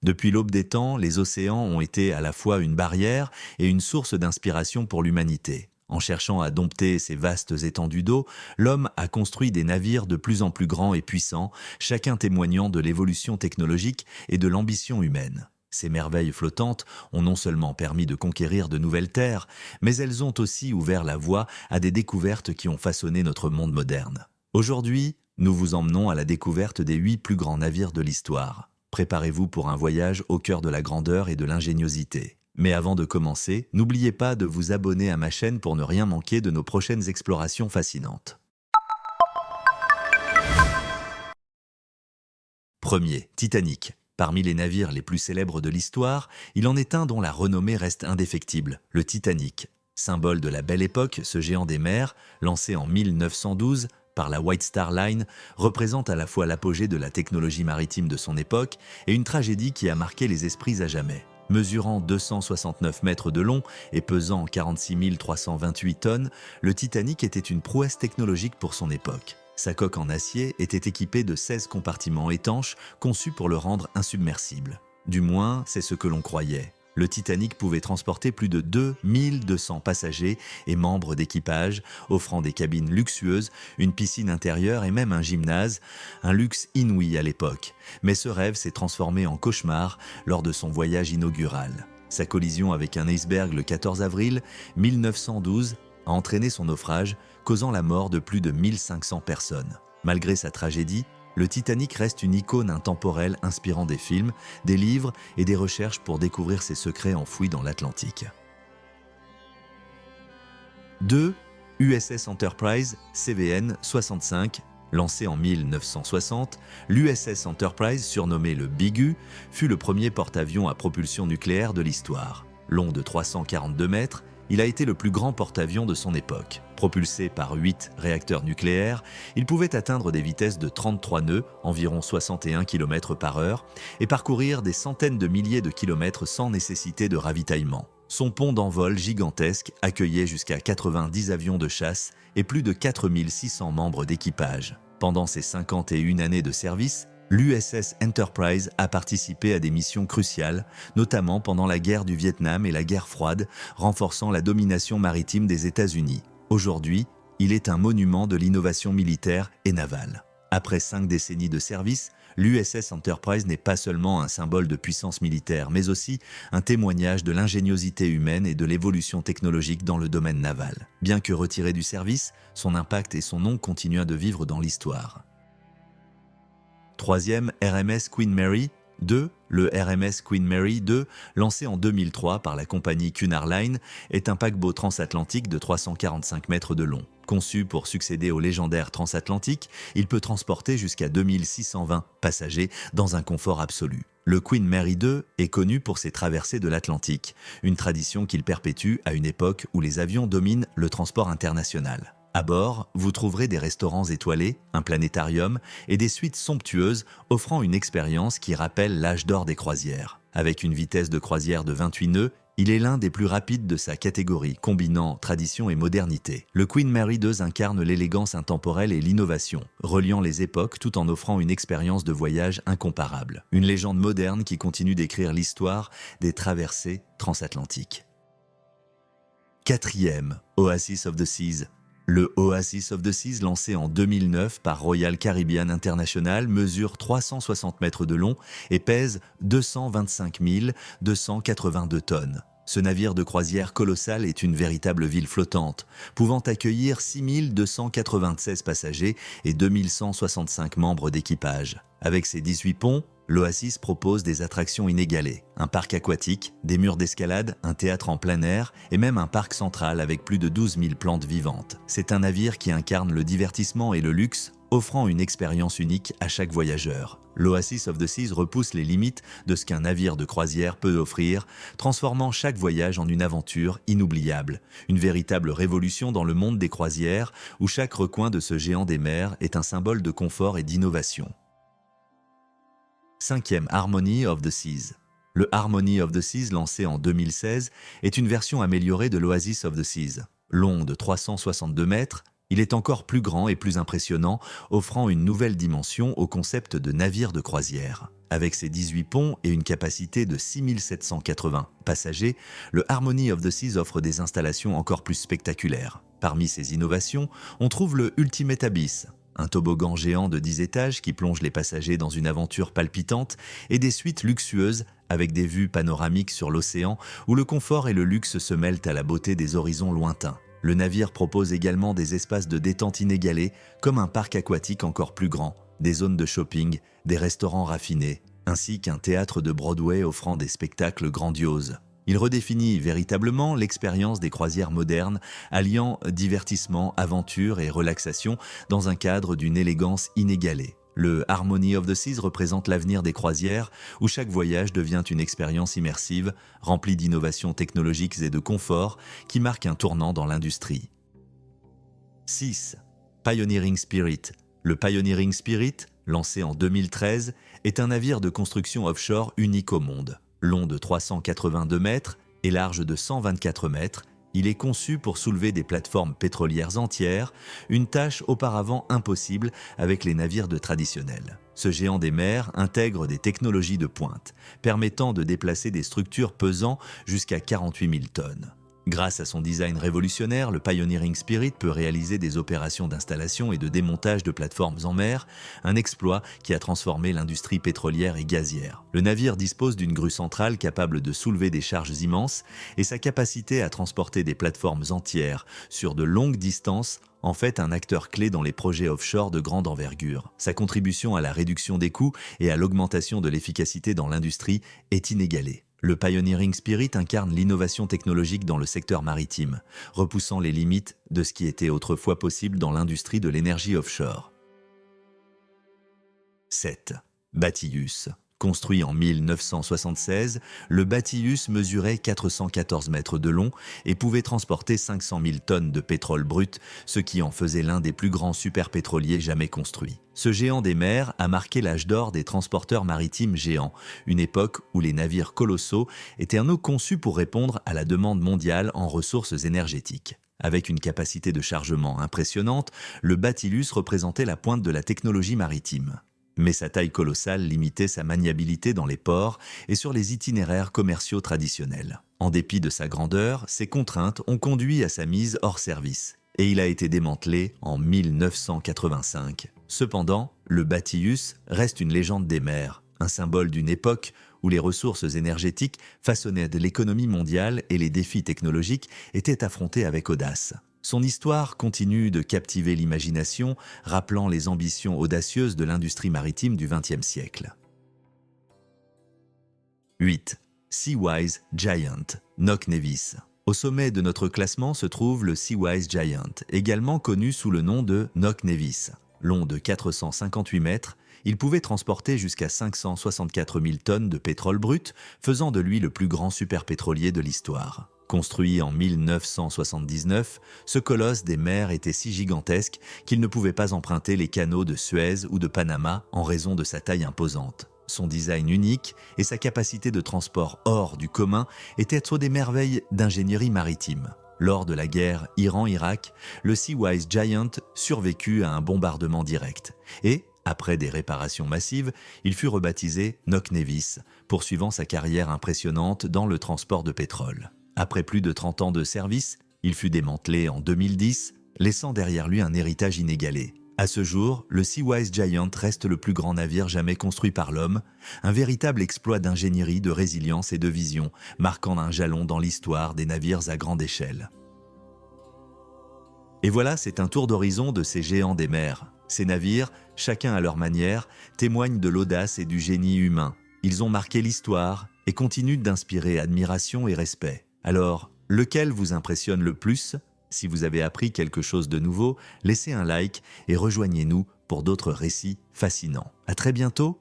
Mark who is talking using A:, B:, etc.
A: Depuis l'aube des temps, les océans ont été à la fois une barrière et une source d'inspiration pour l'humanité. En cherchant à dompter ces vastes étendues d'eau, l'homme a construit des navires de plus en plus grands et puissants, chacun témoignant de l'évolution technologique et de l'ambition humaine. Ces merveilles flottantes ont non seulement permis de conquérir de nouvelles terres, mais elles ont aussi ouvert la voie à des découvertes qui ont façonné notre monde moderne. Aujourd'hui, nous vous emmenons à la découverte des 8 plus grands navires de l'histoire. Préparez-vous pour un voyage au cœur de la grandeur et de l'ingéniosité. Mais avant de commencer, n'oubliez pas de vous abonner à ma chaîne pour ne rien manquer de nos prochaines explorations fascinantes. Premier, Titanic. Parmi les navires les plus célèbres de l'histoire, il en est un dont la renommée reste indéfectible, le Titanic. Symbole de la belle époque, ce géant des mers, lancé en 1912 par la White Star Line, représente à la fois l'apogée de la technologie maritime de son époque et une tragédie qui a marqué les esprits à jamais. Mesurant 269 mètres de long et pesant 46 328 tonnes, le Titanic était une prouesse technologique pour son époque. Sa coque en acier était équipée de 16 compartiments étanches conçus pour le rendre insubmersible. Du moins, c'est ce que l'on croyait. Le Titanic pouvait transporter plus de 2200 passagers et membres d'équipage, offrant des cabines luxueuses, une piscine intérieure et même un gymnase, un luxe inouï à l'époque. Mais ce rêve s'est transformé en cauchemar lors de son voyage inaugural. Sa collision avec un iceberg le 14 avril 1912 a entraîné son naufrage, causant la mort de plus de 1500 personnes. Malgré sa tragédie, le Titanic reste une icône intemporelle inspirant des films, des livres et des recherches pour découvrir ses secrets enfouis dans l'Atlantique. 2. USS Enterprise CVN 65. Lancé en 1960, l'USS Enterprise, surnommé le Big U, fut le premier porte-avions à propulsion nucléaire de l'histoire. Long de 342 mètres, il a été le plus grand porte-avions de son époque. Propulsé par 8 réacteurs nucléaires, il pouvait atteindre des vitesses de 33 nœuds, environ 61 km/h, et parcourir des centaines de milliers de kilomètres sans nécessité de ravitaillement. Son pont d'envol gigantesque accueillait jusqu'à 90 avions de chasse et plus de 4600 membres d'équipage. Pendant ses 51 années de service, l'USS Enterprise a participé à des missions cruciales, notamment pendant la guerre du Vietnam et la guerre froide, renforçant la domination maritime des États-Unis. Aujourd'hui, il est un monument de l'innovation militaire et navale. Après 5 décennies de service, l'USS Enterprise n'est pas seulement un symbole de puissance militaire, mais aussi un témoignage de l'ingéniosité humaine et de l'évolution technologique dans le domaine naval. Bien que retiré du service, son impact et son nom continuent de vivre dans l'histoire. Troisième, RMS Queen Mary 2. Le RMS Queen Mary 2, lancé en 2003 par la compagnie Cunard Line, est un paquebot transatlantique de 345 mètres de long. Conçu pour succéder au légendaire transatlantique, il peut transporter jusqu'à 2620 passagers dans un confort absolu. Le Queen Mary 2 est connu pour ses traversées de l'Atlantique, une tradition qu'il perpétue à une époque où les avions dominent le transport international. À bord, vous trouverez des restaurants étoilés, un planétarium et des suites somptueuses offrant une expérience qui rappelle l'âge d'or des croisières. Avec une vitesse de croisière de 28 nœuds, il est l'un des plus rapides de sa catégorie, combinant tradition et modernité. Le Queen Mary 2 incarne l'élégance intemporelle et l'innovation, reliant les époques tout en offrant une expérience de voyage incomparable. Une légende moderne qui continue d'écrire l'histoire des traversées transatlantiques. Quatrième, Oasis of the Seas. Le Oasis of the Seas, lancé en 2009 par Royal Caribbean International, mesure 360 mètres de long et pèse 225 282 tonnes. Ce navire de croisière colossal est une véritable ville flottante, pouvant accueillir 6 296 passagers et 2165 membres d'équipage. Avec ses 18 ponts, l'Oasis propose des attractions inégalées, un parc aquatique, des murs d'escalade, un théâtre en plein air et même un parc central avec plus de 12 000 plantes vivantes. C'est un navire qui incarne le divertissement et le luxe, offrant une expérience unique à chaque voyageur. L'Oasis of the Seas repousse les limites de ce qu'un navire de croisière peut offrir, transformant chaque voyage en une aventure inoubliable. Une véritable révolution dans le monde des croisières, où chaque recoin de ce géant des mers est un symbole de confort et d'innovation. Cinquième, Harmony of the Seas. Le Harmony of the Seas, lancé en 2016, est une version améliorée de l'Oasis of the Seas. Long de 362 mètres, il est encore plus grand et plus impressionnant, offrant une nouvelle dimension au concept de navire de croisière. Avec ses 18 ponts et une capacité de 6780 passagers, le Harmony of the Seas offre des installations encore plus spectaculaires. Parmi ses innovations, on trouve le Ultimate Abyss, un toboggan géant de 10 étages qui plonge les passagers dans une aventure palpitante, et des suites luxueuses avec des vues panoramiques sur l'océan où le confort et le luxe se mêlent à la beauté des horizons lointains. Le navire propose également des espaces de détente inégalés, comme un parc aquatique encore plus grand, des zones de shopping, des restaurants raffinés, ainsi qu'un théâtre de Broadway offrant des spectacles grandioses. Il redéfinit véritablement l'expérience des croisières modernes, alliant divertissement, aventure et relaxation dans un cadre d'une élégance inégalée. Le Harmony of the Seas représente l'avenir des croisières, où chaque voyage devient une expérience immersive, remplie d'innovations technologiques et de confort, qui marque un tournant dans l'industrie. 6. Pioneering Spirit. Le Pioneering Spirit, lancé en 2013, est un navire de construction offshore unique au monde. Long de 382 mètres et large de 124 mètres, il est conçu pour soulever des plateformes pétrolières entières, une tâche auparavant impossible avec les navires de traditionnels. Ce géant des mers intègre des technologies de pointe, permettant de déplacer des structures pesant jusqu'à 48 000 tonnes. Grâce à son design révolutionnaire, le Pioneering Spirit peut réaliser des opérations d'installation et de démontage de plateformes en mer, un exploit qui a transformé l'industrie pétrolière et gazière. Le navire dispose d'une grue centrale capable de soulever des charges immenses et sa capacité à transporter des plateformes entières sur de longues distances en fait un acteur clé dans les projets offshore de grande envergure. Sa contribution à la réduction des coûts et à l'augmentation de l'efficacité dans l'industrie est inégalée. Le Pioneering Spirit incarne l'innovation technologique dans le secteur maritime, repoussant les limites de ce qui était autrefois possible dans l'industrie de l'énergie offshore. 7. Batius. Construit en 1976, le Batius mesurait 414 mètres de long et pouvait transporter 500 000 tonnes de pétrole brut, ce qui en faisait l'un des plus grands superpétroliers jamais construits. Ce géant des mers a marqué l'âge d'or des transporteurs maritimes géants, une époque où les navires colossaux étaient un eau conçus pour répondre à la demande mondiale en ressources énergétiques. Avec une capacité de chargement impressionnante, le Batius représentait la pointe de la technologie maritime. Mais sa taille colossale limitait sa maniabilité dans les ports et sur les itinéraires commerciaux traditionnels. En dépit de sa grandeur, ces contraintes ont conduit à sa mise hors service, et il a été démantelé en 1985. Cependant, le Batius reste une légende des mers, un symbole d'une époque où les ressources énergétiques façonnaient de l'économie mondiale et les défis technologiques étaient affrontés avec audace. Son histoire continue de captiver l'imagination, rappelant les ambitions audacieuses de l'industrie maritime du XXe siècle. 8. Seawise Giant, Knock Nevis. Au sommet de notre classement se trouve le Seawise Giant, également connu sous le nom de Knock Nevis. Long de 458 mètres, il pouvait transporter jusqu'à 564 000 tonnes de pétrole brut, faisant de lui le plus grand superpétrolier de l'histoire. Construit en 1979, ce colosse des mers était si gigantesque qu'il ne pouvait pas emprunter les canaux de Suez ou de Panama en raison de sa taille imposante. Son design unique et sa capacité de transport hors du commun étaient des merveilles d'ingénierie maritime. Lors de la guerre Iran-Irak, le Seawise Giant survécut à un bombardement direct et, après des réparations massives, il fut rebaptisé Knock Nevis, poursuivant sa carrière impressionnante dans le transport de pétrole. Après plus de 30 ans de service, il fut démantelé en 2010, laissant derrière lui un héritage inégalé. À ce jour, le Seawise Giant reste le plus grand navire jamais construit par l'homme, un véritable exploit d'ingénierie, de résilience et de vision, marquant un jalon dans l'histoire des navires à grande échelle. Et voilà, c'est un tour d'horizon de ces géants des mers. Ces navires, chacun à leur manière, témoignent de l'audace et du génie humain. Ils ont marqué l'histoire et continuent d'inspirer admiration et respect. Alors, lequel vous impressionne le plus ? Si vous avez appris quelque chose de nouveau, laissez un like et rejoignez-nous pour d'autres récits fascinants. À très bientôt